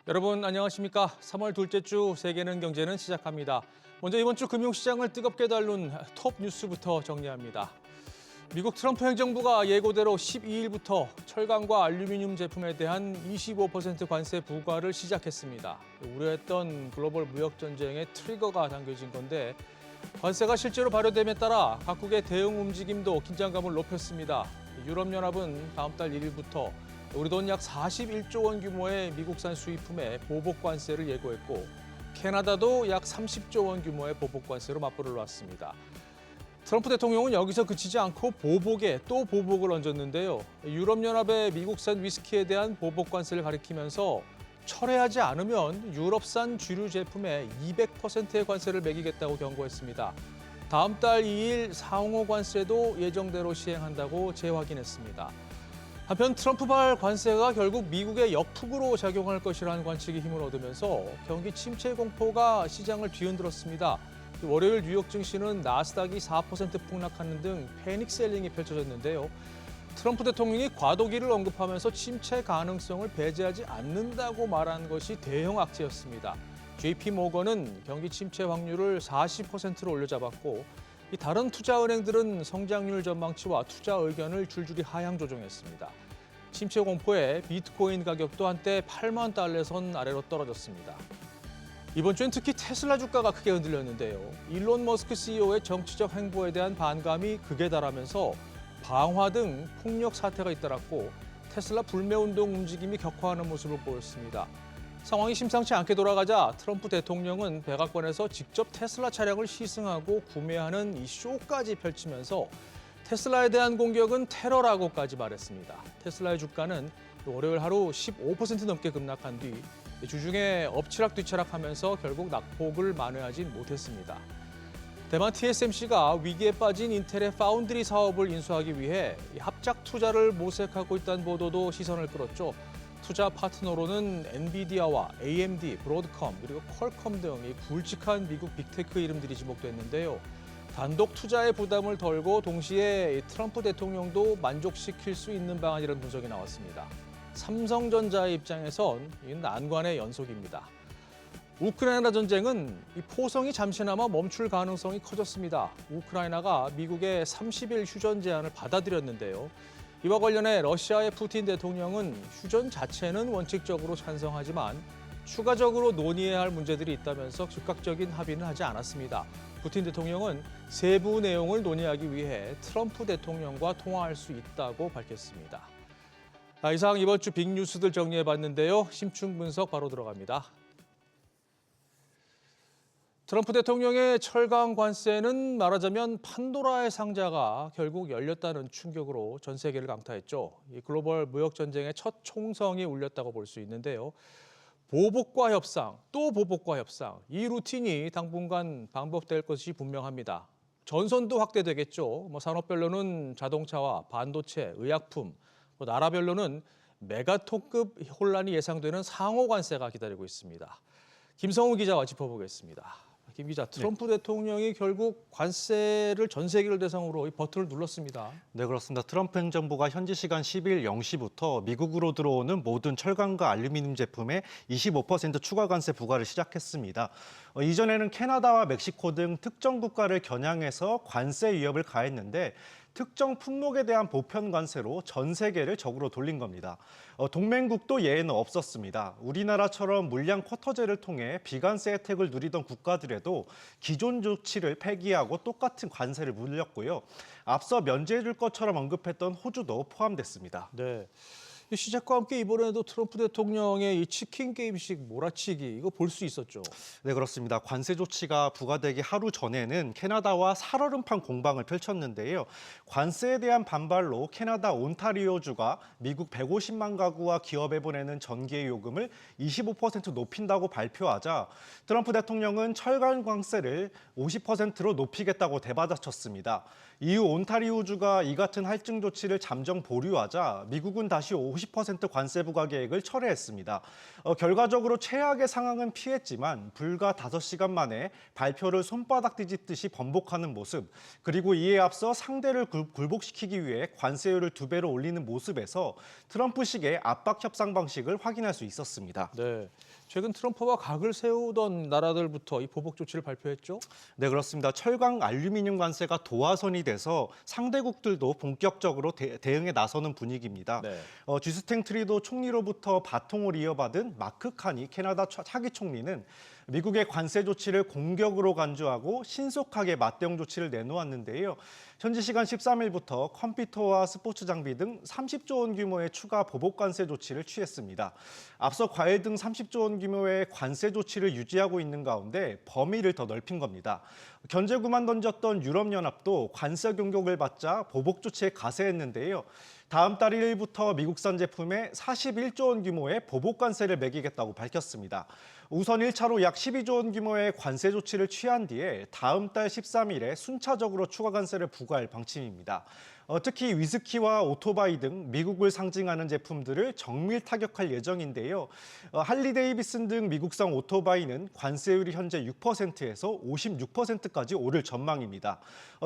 여러분 안녕하십니까? 3월 둘째 주 세계는 경제는 시작합니다. 먼저 이번 주 금융시장을 뜨겁게 다룬 톱 뉴스부터 정리합니다. 미국 트럼프 행정부가 예고대로 12일부터 철강과 알루미늄 제품에 대한 25% 관세 부과를 시작했습니다. 우려했던 글로벌 무역 전쟁의 트리거가 당겨진 건데 관세가 실제로 발효됨에 따라 각국의 대응 움직임도 긴장감을 높였습니다. 유럽연합은 다음 달 1일부터 우리 돈 약 41조 원 규모의 미국산 수입품에 보복 관세를 예고했고 캐나다도 약 30조 원 규모의 보복 관세로 맞불을 놨습니다. 트럼프 대통령은 여기서 그치지 않고 보복에 또 보복을 얹었는데요. 유럽연합의 미국산 위스키에 대한 보복 관세를 가리키면서 철회하지 않으면 유럽산 주류 제품에 200%의 관세를 매기겠다고 경고했습니다. 다음 달 2일 상호 관세도 예정대로 시행한다고 재확인했습니다. 한편 트럼프발 관세가 결국 미국의 역풍으로 작용할 것이라는 관측이 힘을 얻으면서 경기 침체 공포가 시장을 뒤흔들었습니다. 월요일 뉴욕 증시는 나스닥이 4% 폭락하는 등 패닉 셀링이 펼쳐졌는데요. 트럼프 대통령이 과도기를 언급하면서 침체 가능성을 배제하지 않는다고 말한 것이 대형 악재였습니다. JP 모건은 경기 침체 확률을 40%로 올려잡았고 다른 투자은행들은 성장률 전망치와 투자 의견을 줄줄이 하향 조정했습니다. 침체 공포에 비트코인 가격도 한때 8만 달러 선 아래로 떨어졌습니다. 이번 주엔 특히 테슬라 주가가 크게 흔들렸는데요. 일론 머스크 CEO의 정치적 행보에 대한 반감이 극에 달하면서 방화 등 폭력 사태가 잇따랐고 테슬라 불매운동 움직임이 격화하는 모습을 보였습니다. 상황이 심상치 않게 돌아가자 트럼프 대통령은 백악관에서 직접 테슬라 차량을 시승하고 구매하는 이 쇼까지 펼치면서 테슬라에 대한 공격은 테러라고까지 말했습니다. 테슬라의 주가는 월요일 하루 15% 넘게 급락한 뒤 주중에 엎치락뒤치락하면서 결국 낙폭을 만회하지 못했습니다. 대만 TSMC가 위기에 빠진 인텔의 파운드리 사업을 인수하기 위해 합작 투자를 모색하고 있다는 보도도 시선을 끌었죠. 투자 파트너로는 엔비디아와 AMD, 브로드컴, 그리고 퀄컴 등 굵직한 미국 빅테크 이름들이 지목됐는데요. 단독 투자의 부담을 덜고 동시에 트럼프 대통령도 만족시킬 수 있는 방안이라는 분석이 나왔습니다. 삼성전자의 입장에선 이 난관의 연속입니다. 우크라이나 전쟁은 이 포성이 잠시나마 멈출 가능성이 커졌습니다. 우크라이나가 미국의 30일 휴전 제안을 받아들였는데요. 이와 관련해 러시아의 푸틴 대통령은 휴전 자체는 원칙적으로 찬성하지만 추가적으로 논의해야 할 문제들이 있다면서 즉각적인 합의는 하지 않았습니다. 푸틴 대통령은 세부 내용을 논의하기 위해 트럼프 대통령과 통화할 수 있다고 밝혔습니다. 이상 이번 주 빅뉴스들 정리해봤는데요. 심층 분석 바로 들어갑니다. 트럼프 대통령의 철강 관세는 말하자면 판도라의 상자가 결국 열렸다는 충격으로 전 세계를 강타했죠. 이 글로벌 무역 전쟁의 첫 총성이 울렸다고 볼 수 있는데요. 보복과 협상, 또 보복과 협상, 이 루틴이 당분간 반복될 것이 분명합니다. 전선도 확대되겠죠. 산업별로는 자동차와 반도체, 의약품, 나라별로는 메가톤급 혼란이 예상되는 상호 관세가 기다리고 있습니다. 김성우 기자와 짚어보겠습니다. 김 기자, 트럼프 대통령이 결국 관세를 전 세계를 대상으로 이 버튼을 눌렀습니다. 네, 그렇습니다. 트럼프 행정부가 현지 시간 10일 0시부터 미국으로 들어오는 모든 철강과 알루미늄 제품에 25% 추가 관세 부과를 시작했습니다. 이전에는 캐나다와 멕시코 등 특정 국가를 겨냥해서 관세 위협을 가했는데 특정 품목에 대한 보편 관세로 전 세계를 적으로 돌린 겁니다. 동맹국도 예외는 없었습니다. 우리나라처럼 물량 쿼터제를 통해 비관세 혜택을 누리던 국가들에도 기존 조치를 폐기하고 똑같은 관세를 물렸고요. 앞서 면제해줄 것처럼 언급했던 호주도 포함됐습니다. 네. 시작과 함께 이번에도 트럼프 대통령의 이 치킨 게임식 몰아치기 이거 볼 수 있었죠. 네, 그렇습니다. 관세 조치가 부과되기 하루 전에는 캐나다와 살얼음판 공방을 펼쳤는데요. 관세에 대한 반발로 캐나다 온타리오주가 미국 150만 가구와 기업에 보내는 전기 요금을 25% 높인다고 발표하자 트럼프 대통령은 철강 관세를 50%로 높이겠다고 대받아쳤습니다. 이후 온타리오주가 이 같은 할증 조치를 잠정 보류하자 미국은 다시 50% 관세 부과 계획을 철회했습니다. 결과적으로 최악의 상황은 피했지만 불과 5시간 만에 발표를 손바닥 뒤집듯이 번복하는 모습, 그리고 이에 앞서 상대를 굴복시키기 위해 관세율을 2배로 올리는 모습에서 트럼프식의 압박 협상 방식을 확인할 수 있었습니다. 네. 최근 트럼프와 각을 세우던 나라들부터 이 보복 조치를 발표했죠? 네, 그렇습니다. 철강 알루미늄 관세가 도화선이 돼서 상대국들도 본격적으로 대응에 나서는 분위기입니다. 네. 주스틴 트리도 총리로부터 바통을 이어받은 마크 카니 캐나다 차기 총리는 미국의 관세 조치를 공격으로 간주하고 신속하게 맞대응 조치를 내놓았는데요. 현지 시간 13일부터 컴퓨터와 스포츠 장비 등 30조 원 규모의 추가 보복 관세 조치를 취했습니다. 앞서 과일 등 30조 원 규모의 관세 조치를 유지하고 있는 가운데 범위를 더 넓힌 겁니다. 견제구만 던졌던 유럽연합도 관세 공격을 받자 보복 조치에 가세했는데요. 다음 달 1일부터 미국산 제품에 41조 원 규모의 보복 관세를 매기겠다고 밝혔습니다. 우선 1차로 약 12조 원 규모의 관세 조치를 취한 뒤에 다음 달 13일에 순차적으로 추가 관세를 부과할 방침입니다. 특히 위스키와 오토바이 등 미국을 상징하는 제품들을 정밀 타격할 예정인데요. 할리 데이비슨 등 미국산 오토바이는 관세율이 현재 6%에서 56%까지 오를 전망입니다.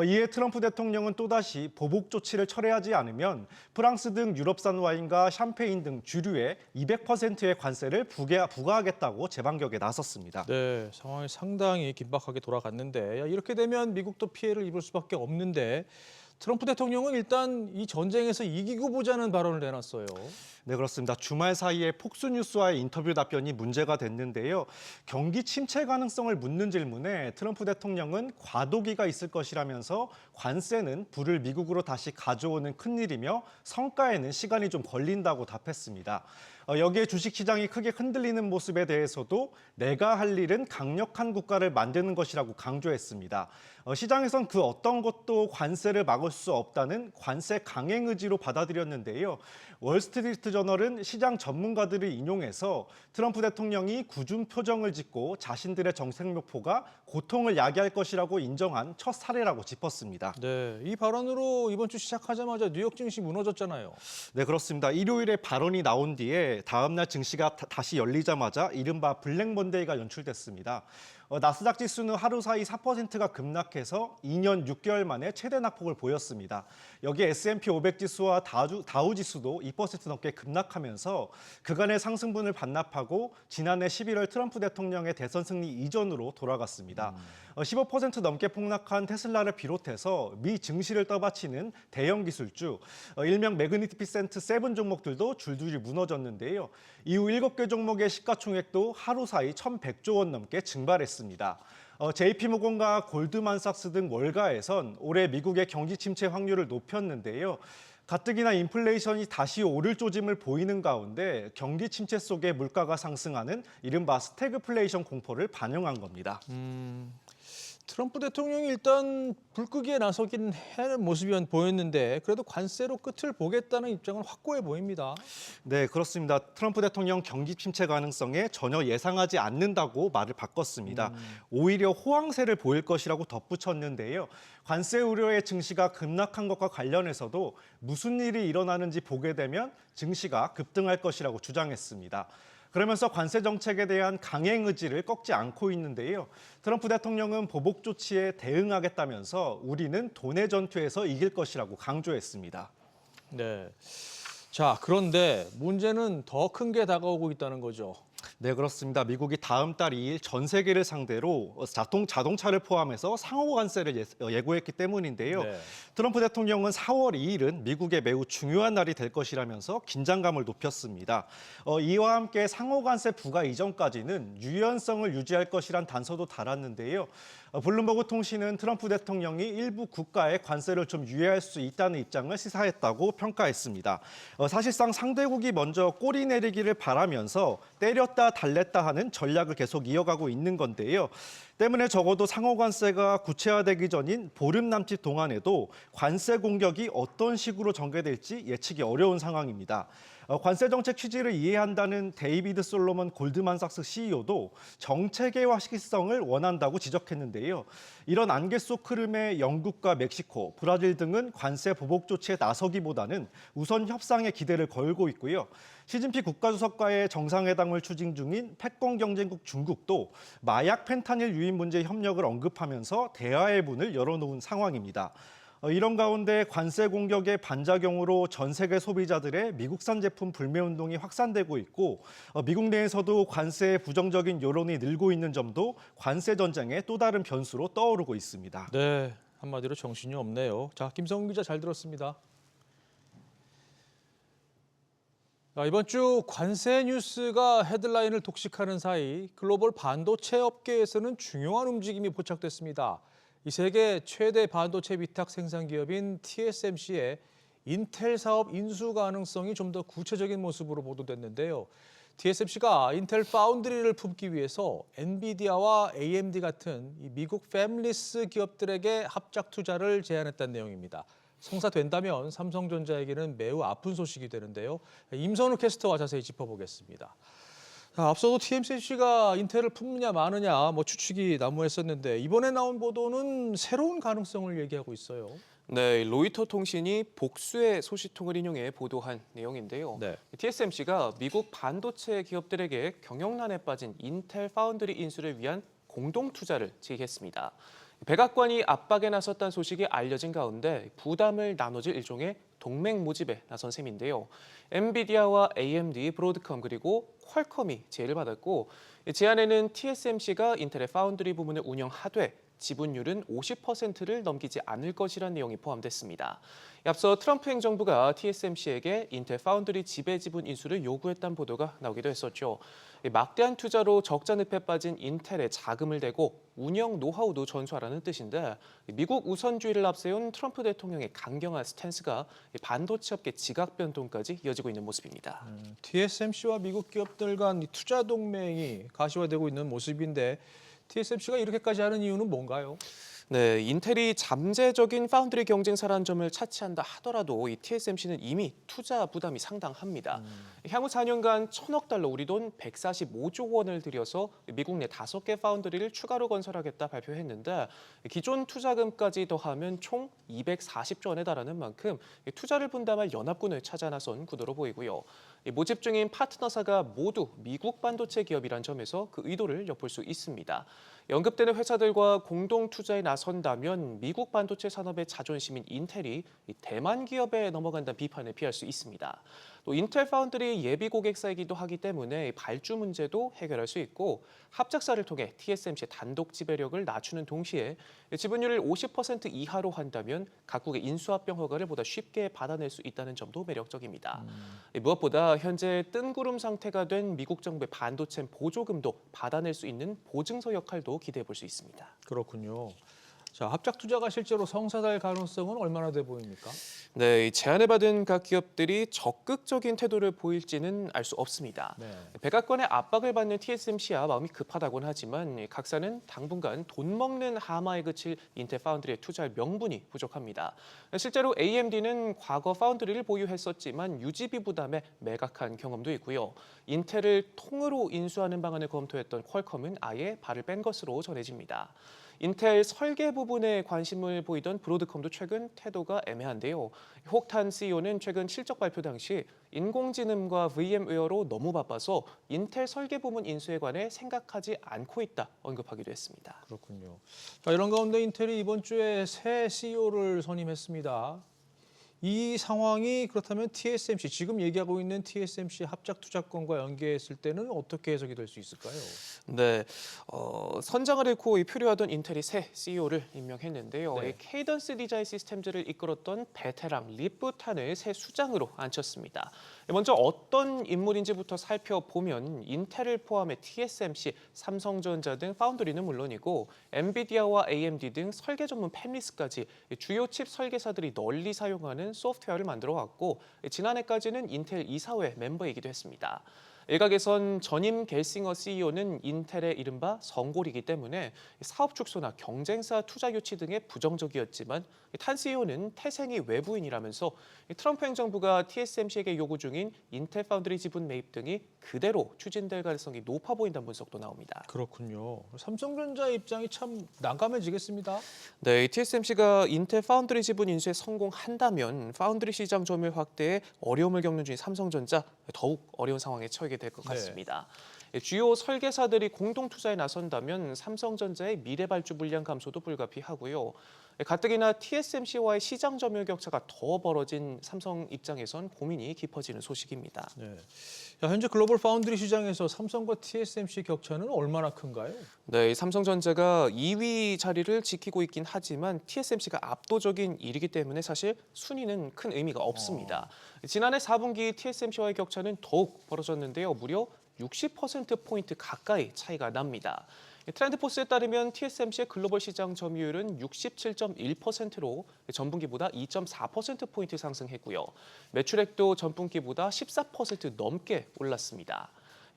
이에 트럼프 대통령은 또다시 보복 조치를 철회하지 않으면 프랑스 등 유럽산 와인과 샴페인 등 주류에 200%의 관세를 부과하겠다고 재반격에 나섰습니다. 네, 상황이 상당히 긴박하게 돌아갔는데 이렇게 되면 미국도 피해를 입을 수밖에 없는데 트럼프 대통령은 일단 이 전쟁에서 이기고 보자는 발언을 내놨어요. 네, 그렇습니다. 주말 사이에 폭스뉴스와의 인터뷰 답변이 문제가 됐는데요. 경기 침체 가능성을 묻는 질문에 트럼프 대통령은 과도기가 있을 것이라면서 관세는 불을 미국으로 다시 가져오는 큰일이며 성과에는 시간이 좀 걸린다고 답했습니다. 여기에 주식시장이 크게 흔들리는 모습에 대해서도 내가 할 일은 강력한 국가를 만드는 것이라고 강조했습니다. 시장에선 그 어떤 것도 관세를 막을 수 없다는 관세 강행 의지로 받아들였는데요. 월스트리트 저널은 시장 전문가들을 인용해서 트럼프 대통령이 굳은 표정을 짓고 자신들의 정책 목표가 고통을 야기할 것이라고 인정한 첫 사례라고 짚었습니다. 네, 이 발언으로 이번 주 시작하자마자 뉴욕 증시 무너졌잖아요. 네, 그렇습니다. 일요일에 발언이 나온 뒤에 다음 날 증시가 다시 열리자마자 이른바 블랙 먼데이가 연출됐습니다. 나스닥 지수는 하루 사이 4%가 급락해서 2년 6개월 만에 최대 낙폭을 보였습니다. 여기에 S&P 500 지수와 다우 지수도 2% 넘게 급락하면서 그간의 상승분을 반납하고 지난해 11월 트럼프 대통령의 대선 승리 이전으로 돌아갔습니다. 15% 넘게 폭락한 테슬라를 비롯해서 미 증시를 떠받치는 대형 기술주, 일명 매그니피센트 7 종목들도 줄줄이 무너졌는데요. 이후 7개 종목의 시가총액도 하루 사이 1,100조 원 넘게 증발했습니다. JP모건과 골드만삭스 등 월가에선 올해 미국의 경기 침체 확률을 높였는데요. 가뜩이나 인플레이션이 다시 오를 조짐을 보이는 가운데 경기 침체 속에 물가가 상승하는 이른바 스태그플레이션 공포를 반영한 겁니다. 트럼프 대통령이 일단 불 끄기에 나서긴 하는 모습이 보였는데 그래도 관세로 끝을 보겠다는 입장은 확고해 보입니다. 네, 그렇습니다. 트럼프 대통령 경기 침체 가능성에 전혀 예상하지 않는다고 말을 바꿨습니다. 오히려 호황세를 보일 것이라고 덧붙였는데요. 관세 우려의 증시가 급락한 것과 관련해서도 무슨 일이 일어나는지 보게 되면 증시가 급등할 것이라고 주장했습니다. 그러면서 관세 정책에 대한 강행 의지를 꺾지 않고 있는데요. 트럼프 대통령은 보복 조치에 대응하겠다면서 우리는 돈의 전투에서 이길 것이라고 강조했습니다. 네. 자, 그런데 문제는 더 큰 게 다가오고 있다는 거죠. 네, 그렇습니다. 미국이 다음 달 2일 전 세계를 상대로 자동차를 포함해서 상호 관세를 예고했기 때문인데요. 네. 트럼프 대통령은 4월 2일은 미국의 매우 중요한 날이 될 것이라면서 긴장감을 높였습니다. 이와 함께 상호 관세 부과 이전까지는 유연성을 유지할 것이란 단서도 달았는데요. 블룸버그 통신은 트럼프 대통령이 일부 국가의 관세를 좀 유예할 수 있다는 입장을 시사했다고 평가했습니다. 사실상 상대국이 먼저 꼬리 내리기를 바라면서 때렸다 달랬다 하는 전략을 계속 이어가고 있는 건데요. 때문에 적어도 상호 관세가 구체화되기 전인 보름 남짓 동안에도 관세 공격이 어떤 식으로 전개될지 예측이 어려운 상황입니다. 관세 정책 취지를 이해한다는 데이비드 솔로몬 골드만삭스 CEO도 정체계화 시기성을 원한다고 지적했는데요. 이런 안개 속 흐름에 영국과 멕시코, 브라질 등은 관세 보복 조치에 나서기보다는 우선 협상에 기대를 걸고 있고요. 시진핑 국가주석과의 정상회담을 추진 중인 패권 경쟁국 중국도 마약 펜타닐 유입 문제 협력을 언급하면서 대화의 문을 열어놓은 상황입니다. 이런 가운데 관세 공격의 반작용으로 전 세계 소비자들의 미국산 제품 불매 운동이 확산되고 있고 미국 내에서도 관세에 부정적인 여론이 늘고 있는 점도 관세 전쟁의 또 다른 변수로 떠오르고 있습니다. 네, 한마디로 정신이 없네요. 자, 김성훈 기자 잘 들었습니다. 이번 주 관세 뉴스가 헤드라인을 독식하는 사이 글로벌 반도체 업계에서는 중요한 움직임이 포착됐습니다. 이 세계 최대 반도체 위탁 생산 기업인 TSMC의 인텔 사업 인수 가능성이 좀 더 구체적인 모습으로 보도됐는데요. TSMC가 인텔 파운드리를 품기 위해서 엔비디아와 AMD 같은 이 미국 패밀리스 기업들에게 합작 투자를 제안했다는 내용입니다. 성사된다면 삼성전자에게는 매우 아픈 소식이 되는데요. 임선우 캐스터와 자세히 짚어보겠습니다. 앞서도 TSMC가 인텔을 품느냐 마느냐 추측이 난무했었는데 이번에 나온 보도는 새로운 가능성을 얘기하고 있어요. 네, 로이터 통신이 복수의 소식통을 인용해 보도한 내용인데요. 네. TSMC가 미국 반도체 기업들에게 경영난에 빠진 인텔 파운드리 인수를 위한 공동 투자를 제기했습니다. 백악관이 압박에 나섰다는 소식이 알려진 가운데 부담을 나눠줄 일종의 동맹 모집에 나선 셈인데요. 엔비디아와 AMD, 브로드컴 그리고 퀄컴이 제의를 받았고 제안에는 TSMC가 인텔의 파운드리 부문을 운영하되 지분율은 50%를 넘기지 않을 것이라는 내용이 포함됐습니다. 앞서 트럼프 행정부가 TSMC에게 인텔 파운드리 지배 지분 인수를 요구했다는 보도가 나오기도 했었죠. 막대한 투자로 적자 늪에 빠진 인텔에 자금을 대고 운영 노하우도 전수하라는 뜻인데 미국 우선주의를 앞세운 트럼프 대통령의 강경한 스탠스가 반도체 업계 지각 변동까지 이어지고 있는 모습입니다. TSMC와 미국 기업들 간 투자 동맹이 가시화되고 있는 모습인데 TSMC가 이렇게까지 하는 이유는 뭔가요? 네, 인텔이 잠재적인 파운드리 경쟁사라는 점을 차치한다 하더라도 이 TSMC는 이미 투자 부담이 상당합니다. 향후 4년간 1,000억 달러, 우리 돈 145조 원을 들여서 미국 내 5개 파운드리를 추가로 건설하겠다 발표했는데 기존 투자금까지 더하면 총 240조 원에 달하는 만큼 투자를 분담할 연합군을 찾아 나선 구도로 보이고요. 모집 중인 파트너사가 모두 미국 반도체 기업이란 점에서 그 의도를 엿볼 수 있습니다. 언급되는 회사들과 공동 투자에 나선다면 미국 반도체 산업의 자존심인 인텔이 대만 기업에 넘어간다는 비판을 피할 수 있습니다. 또 인텔 파운드리 예비 고객사이기도 하기 때문에 발주 문제도 해결할 수 있고 합작사를 통해 TSMC의 단독 지배력을 낮추는 동시에 지분율을 50% 이하로 한다면 각국의 인수합병 허가를 보다 쉽게 받아낼 수 있다는 점도 매력적입니다. 무엇보다 현재 뜬구름 상태가 된 미국 정부의 반도체 보조금도 받아낼 수 있는 보증서 역할도 기대해 볼 수 있습니다. 그렇군요. 자, 합작 투자가 실제로 성사될 가능성은 얼마나 돼 보입니까? 네, 제안을 받은 각 기업들이 적극적인 태도를 보일지는 알 수 없습니다. 네. 백악관의 압박을 받는 TSMC야 마음이 급하다고는 하지만 각사는 당분간 돈 먹는 하마에 그칠 인텔 파운드리에 투자할 명분이 부족합니다. 실제로 AMD는 과거 파운드리를 보유했었지만 유지비 부담에 매각한 경험도 있고요. 인텔을 통으로 인수하는 방안을 검토했던 퀄컴은 아예 발을 뺀 것으로 전해집니다. 인텔 설계 부분에 관심을 보이던 브로드컴도 최근 태도가 애매한데요. 혹탄 CEO는 최근 실적 발표 당시 인공지능과 VM웨어로 너무 바빠서 인텔 설계 부문 인수에 관해 생각하지 않고 있다 언급하기도 했습니다. 그렇군요. 자, 이런 가운데 인텔이 이번 주에 새 CEO를 선임했습니다. 이 상황이 그렇다면 TSMC, 지금 얘기하고 있는 TSMC 합작 투자권과 연계했을 때는 어떻게 해석이 될 수 있을까요? 네, 선장을 잃고 표류하던 인텔이 새 CEO를 임명했는데요. 네. 이 케이던스 디자인 시스템즈를 이끌었던 베테랑 리프탄을 새 수장으로 앉혔습니다. 먼저 어떤 인물인지부터 살펴보면 인텔을 포함해 TSMC, 삼성전자 등 파운드리는 물론이고 엔비디아와 AMD 등 설계 전문 팹리스까지 주요 칩 설계사들이 널리 사용하는 소프트웨어를 만들어 왔고 지난해까지는 인텔 이사회 멤버이기도 했습니다. 일각에선 전임 겔싱어 CEO는 인텔의 이른바 성골이기 때문에 사업 축소나 경쟁사 투자 유치 등에 부정적이었지만 탄 CEO는 태생이 외부인이라면서 트럼프 행정부가 TSMC에게 요구 중인 인텔 파운드리 지분 매입 등이 그대로 추진될 가능성이 높아 보인다는 분석도 나옵니다. 그렇군요. 삼성전자의 입장이 참 난감해지겠습니다. 네, TSMC가 인텔 파운드리 지분 인수에 성공한다면 파운드리 시장 점유율 확대에 어려움을 겪는 중인 삼성전자 더욱 어려운 상황에 처하게 될 것 같습니다. 주요 설계사들이 공동 투자에 나선다면 삼성전자의 미래 발주 물량 감소도 불가피하고요. 가뜩이나 TSMC와의 시장 점유율 격차가 더 벌어진 삼성 입장에선 고민이 깊어지는 소식입니다. 네. 자, 현재 글로벌 파운드리 시장에서 삼성과 TSMC 격차는 얼마나 큰가요? 네, 삼성전자가 2위 자리를 지키고 있긴 하지만 TSMC가 압도적인 1위이기 때문에 사실 순위는 큰 의미가 없습니다. 지난해 4분기 TSMC와의 격차는 더욱 벌어졌는데요. 무려 60%포인트 가까이 차이가 납니다. 트렌드포스에 따르면 TSMC의 글로벌 시장 점유율은 67.1%로 전분기보다 2.4%포인트 상승했고요. 매출액도 전분기보다 14% 넘게 올랐습니다.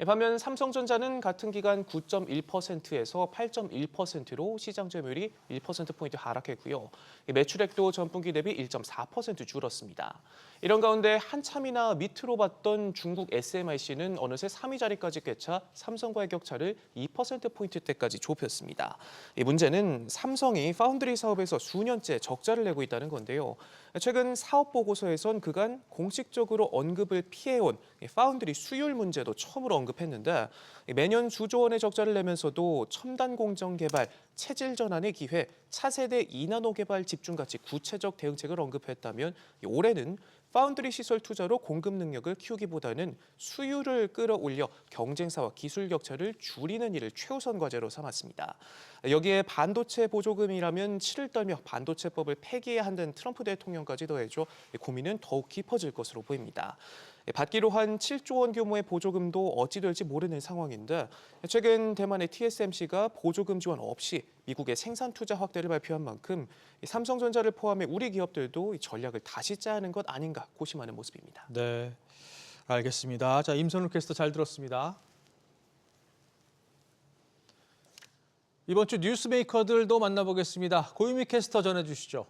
반면 삼성전자는 같은 기간 9.1%에서 8.1%로 시장 점유율이 1%포인트 하락했고요. 매출액도 전분기 대비 1.4% 줄었습니다. 이런 가운데 한참이나 밑으로 봤던 중국 SMIC는 어느새 3위 자리까지 꿰차 삼성과의 격차를 2%포인트대까지 좁혔습니다. 이 문제는 삼성이 파운드리 사업에서 수년째 적자를 내고 있다는 건데요. 최근 사업 보고서에선 그간 공식적으로 언급을 피해온 파운드리 수율 문제도 처음으로 언급했는데 매년 수조 원의 적자를 내면서도 첨단 공정 개발, 체질 전환의 기회, 차세대 2나노 개발 집중 같이 구체적 대응책을 언급했다면 올해는 파운드리 시설 투자로 공급 능력을 키우기보다는 수율을 끌어올려 경쟁사와 기술 격차를 줄이는 일을 최우선 과제로 삼았습니다. 여기에 반도체 보조금이라면 치를 떨며 반도체법을 폐기해야 한다는 트럼프 대통령까지 더해줘 고민은 더욱 깊어질 것으로 보입니다. 받기로 한 7조 원 규모의 보조금도 어찌 될지 모르는 상황인데 최근 대만의 TSMC가 보조금 지원 없이 미국의 생산 투자 확대를 발표한 만큼 삼성전자를 포함해 우리 기업들도 이 전략을 다시 짜야 하는 것 아닌가 고심하는 모습입니다. 네, 알겠습니다. 자, 임선우 캐스터 잘 들었습니다. 이번 주 뉴스메이커들도 만나보겠습니다. 고유미 캐스터 전해주시죠.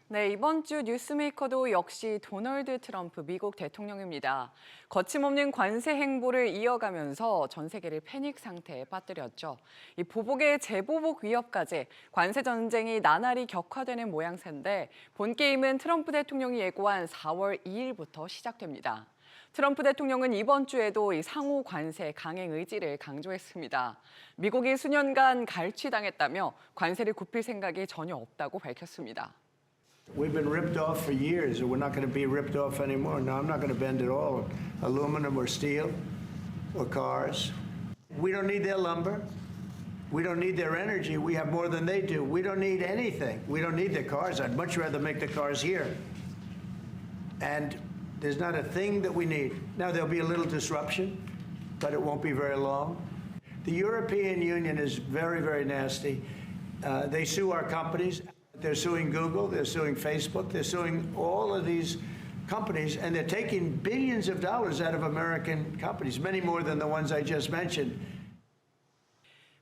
네, 이번 주 뉴스메이커도 역시 도널드 트럼프 미국 대통령입니다. 거침없는 관세 행보를 이어가면서 전 세계를 패닉 상태에 빠뜨렸죠. 이 보복의 재보복 위협까지 관세 전쟁이 나날이 격화되는 모양새인데 본 게임은 트럼프 대통령이 예고한 4월 2일부터 시작됩니다. 트럼프 대통령은 이번 주에도 이 상호 관세 강행 의지를 강조했습니다. 미국이 수년간 갈취당했다며 관세를 굽힐 생각이 전혀 없다고 밝혔습니다. We've been ripped off for years, and we're not going to be ripped off anymore. No, I'm not going to bend at all. Aluminum or steel or cars. We don't need their lumber. We don't need their energy. We have more than they do. We don't need anything. We don't need their cars. I'd much rather make the cars here. And there's not a thing that we need. Now, there'll be a little disruption, but it won't be very long. The European Union is very, very nasty. They sue our companies. They're suing Google, they're suing Facebook, they're suing all of these companies, and they're taking billions of dollars out of American companies, many more than the ones I just mentioned.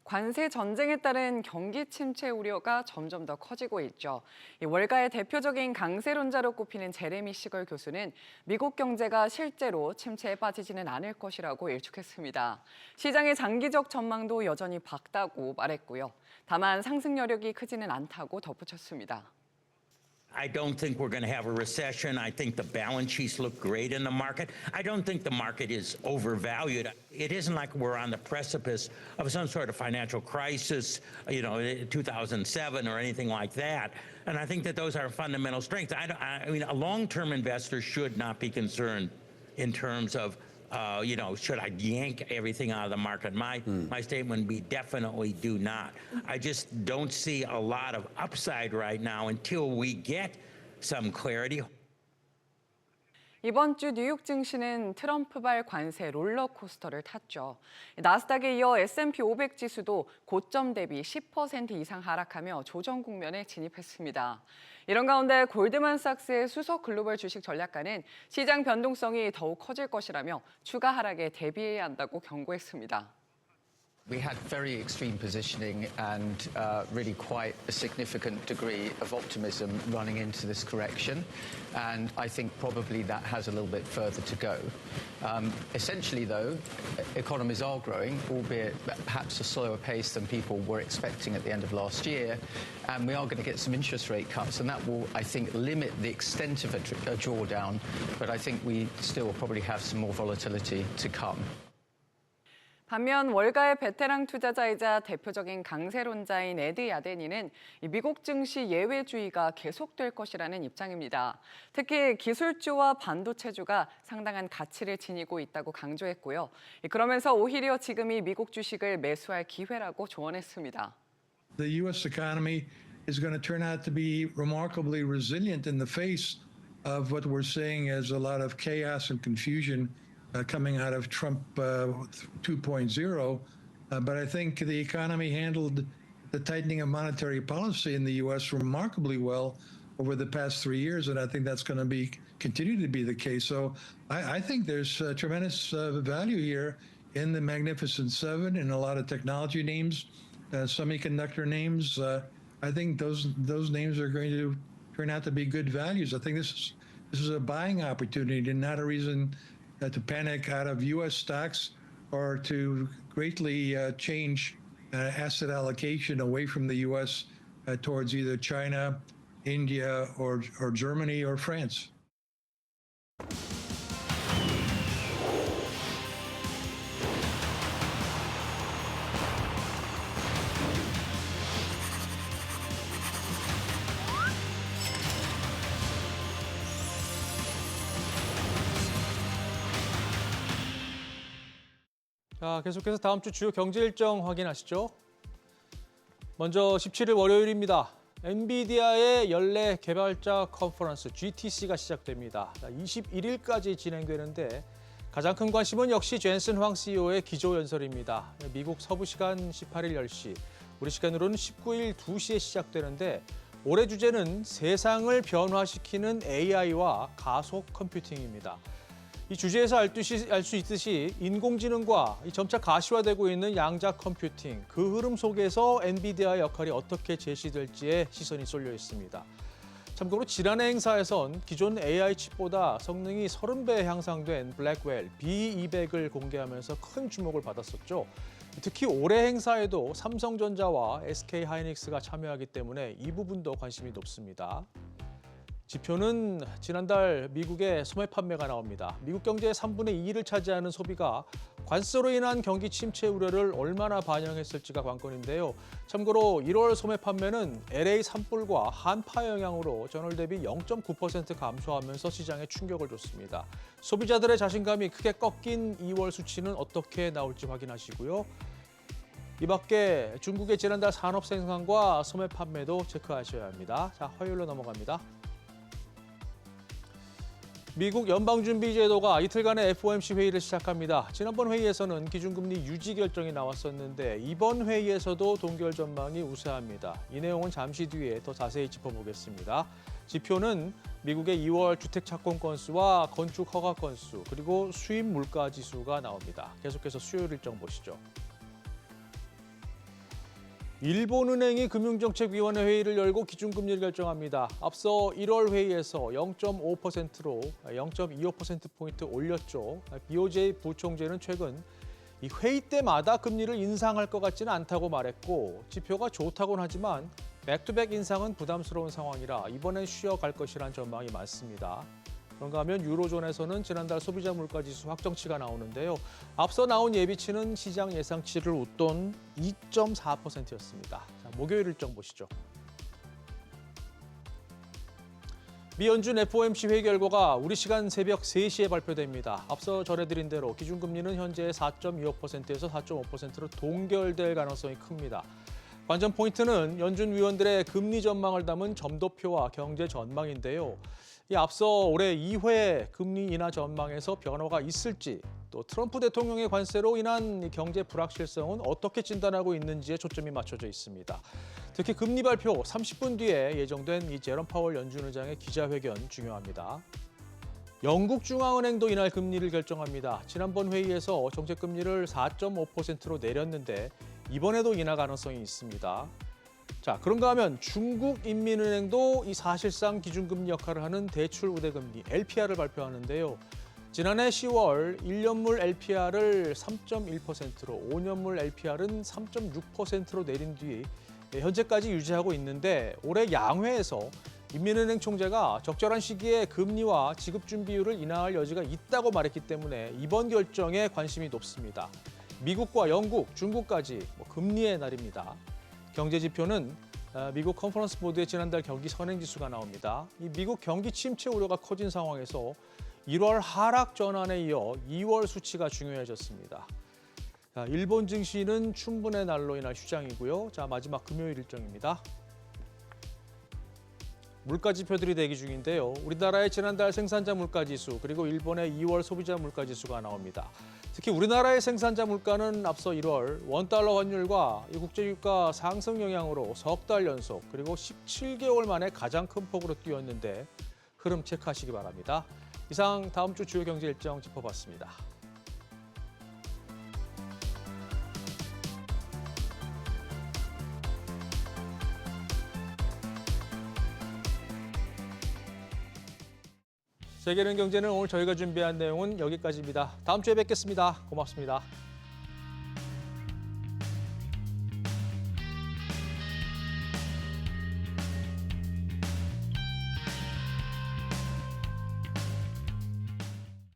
관세 전쟁에 따른 경기 침체 우려가 점점 더 커지고 있죠. 월가의 대표적인 강세론자로 꼽히는 제레미 시걸 교수는 미국 경제가 실제로 침체에 빠지지는 않을 것이라고 일축했습니다. 시장의 장기적 전망도 여전히 밝다고 말했고요. 다만 상승 여력이 크지는 않다고 덧붙였습니다. I don't think we're going to have a recession. I think the balance sheets look great in the market. I don't think the market is overvalued. It isn't like we're on the precipice of some sort of financial crisis, 2007 or anything like that. And I think that those are fundamental strengths. I mean, a long-term investor should not be concerned in terms of should I yank everything out of the market? My statement would be definitely do not. I just don't see a lot of upside right now until we get some clarity. 이번 주 뉴욕 증시는 트럼프발 관세 롤러코스터를 탔죠. 나스닥에 이어 S&P 500 지수도 고점 대비 10% 이상 하락하며 조정 국면에 진입했습니다. 이런 가운데 골드만삭스의 수석 글로벌 주식 전략가는 시장 변동성이 더욱 커질 것이라며 추가 하락에 대비해야 한다고 경고했습니다. We had very extreme positioning and really quite a significant degree of optimism running into this correction. And I think probably that has a little bit further to go. Essentially, though, economies are growing, albeit perhaps a slower pace than people were expecting at the end of last year. And we are going to get some interest rate cuts, and that will, I think, limit the extent of a drawdown. But I think we still probably have some more volatility to come. 반면 월가의 베테랑 투자자이자 대표적인 강세론자인 에드 야데니는 미국 증시 예외주의가 계속될 것이라는 입장입니다. 특히 기술주와 반도체주가 상당한 가치를 지니고 있다고 강조했고요. 그러면서 오히려 지금이 미국 주식을 매수할 기회라고 조언했습니다. The U.S. economy is going to turn out to be remarkably resilient in the face of what we're seeing as a lot of chaos and confusion coming out of Trump 2.0. But I think the economy handled the tightening of monetary policy in the U.S. remarkably well over the past 3 years, and I think that's going to continue to be the case. So I think there's tremendous value here in the Magnificent Seven and a lot of technology names, semiconductor names. I think those names are going to turn out to be good values. I think this is a buying opportunity and not a reason to panic out of U.S. stocks or to greatly change asset allocation away from the U.S. Towards either China, India, or Germany or France. 자, 계속해서 다음 주 주요 경제 일정 확인하시죠. 먼저 17일 월요일입니다. 엔비디아의 연례 개발자 컨퍼런스 GTC가 시작됩니다. 21일까지 진행되는데 가장 큰 관심은 역시 젠슨 황 CEO의 기조연설입니다. 미국 서부 시간 18일 10시, 우리 시간으로는 19일 2시에 시작되는데 올해 주제는 세상을 변화시키는 AI와 가속 컴퓨팅입니다. 이 주제에서 알 수 있듯이 인공지능과 점차 가시화되고 있는 양자 컴퓨팅, 그 흐름 속에서 엔비디아의 역할이 어떻게 제시될지에 시선이 쏠려 있습니다. 참고로 지난해 행사에선 기존 AI 칩보다 성능이 30배 향상된 블랙웰 B200을 공개하면서 큰 주목을 받았었죠. 특히 올해 행사에도 삼성전자와 SK하이닉스가 참여하기 때문에 이 부분도 관심이 높습니다. 지표는 지난달 미국의 소매 판매가 나옵니다. 미국 경제의 3분의 2를 차지하는 소비가 관세로 인한 경기 침체 우려를 얼마나 반영했을지가 관건인데요. 참고로 1월 소매 판매는 LA 산불과 한파 영향으로 전월 대비 0.9% 감소하면서 시장에 충격을 줬습니다. 소비자들의 자신감이 크게 꺾인 2월 수치는 어떻게 나올지 확인하시고요. 이 밖에 중국의 지난달 산업 생산과 소매 판매도 체크하셔야 합니다. 자, 화요일로 넘어갑니다. 미국 연방준비제도가 이틀간의 FOMC 회의를 시작합니다. 지난번 회의에서는 기준금리 유지 결정이 나왔었는데 이번 회의에서도 동결 전망이 우세합니다. 이 내용은 잠시 뒤에 더 자세히 짚어보겠습니다. 지표는 미국의 2월 주택 착공 건수와 건축 허가 건수, 그리고 수입 물가 지수가 나옵니다. 계속해서 수요일 일정 보시죠. 일본은행이 금융정책위원회 회의를 열고 기준금리를 결정합니다. 앞서 1월 회의에서 0.5%로 0.25%포인트 올렸죠. BOJ 부총재는 최근 이 회의 때마다 금리를 인상할 것 같지는 않다고 말했고 지표가 좋다고는 하지만 백투백 인상은 부담스러운 상황이라 이번엔 쉬어갈 것이라는 전망이 많습니다. 그런가 하면 유로존에서는 지난달 소비자 물가지수 확정치가 나오는데요. 앞서 나온 예비치는 시장 예상치를 웃돈 2.4%였습니다. 자, 목요일 일정 보시죠. 미 연준 FOMC 회의 결과가 우리 시간 새벽 3시에 발표됩니다. 앞서 전해드린 대로 기준금리는 현재 4.25%에서 4.5%로 동결될 가능성이 큽니다. 관전 포인트는 연준 위원들의 금리 전망을 담은 점도표와 경제 전망인데요. 이 앞서 올해 2회 금리 인하 전망에서 변화가 있을지, 또 트럼프 대통령의 관세로 인한 경제 불확실성은 어떻게 진단하고 있는지에 초점이 맞춰져 있습니다. 특히 금리 발표 30분 뒤에 예정된 이 제롬 파월 연준 의장의 기자회견 중요합니다. 영국 중앙은행도 이날 금리를 결정합니다. 지난번 회의에서 정책 금리를 4.5%로 내렸는데 이번에도 인하 가능성이 있습니다. 자, 그런가 하면 중국 인민은행도 이 사실상 기준금리 역할을 하는 대출 우대금리 LPR을 발표하는데요. 지난해 10월 1년물 LPR을 3.1%로 5년물 LPR은 3.6%로 내린 뒤 현재까지 유지하고 있는데 올해 양회에서 인민은행 총재가 적절한 시기에 금리와 지급준 비율을 인하할 여지가 있다고 말했기 때문에 이번 결정에 관심이 높습니다. 미국과 영국, 중국까지 금리의 날입니다. 경제 지표는 미국 컨퍼런스 보드의 지난달 경기 선행지수가 나옵니다. 이 미국 경기 침체 우려가 커진 상황에서 1월 하락 전환에 이어 2월 수치가 중요해졌습니다. 자, 일본 증시는 춘분의 날로 인할 휴장이고요. 자, 마지막 금요일 일정입니다. 물가 지표들이 대기 중인데요. 우리나라의 지난달 생산자 물가지수 그리고 일본의 2월 소비자 물가지수가 나옵니다. 특히 우리나라의 생산자 물가는 앞서 1월 원달러 환율과 국제유가 상승 영향으로 석 달 연속 그리고 17개월 만에 가장 큰 폭으로 뛰었는데 흐름 체크하시기 바랍니다. 이상 다음 주 주요 경제 일정 짚어봤습니다. 세계는 경제는 오늘 저희가 준비한 내용은 여기까지입니다. 다음 주에 뵙겠습니다. 고맙습니다.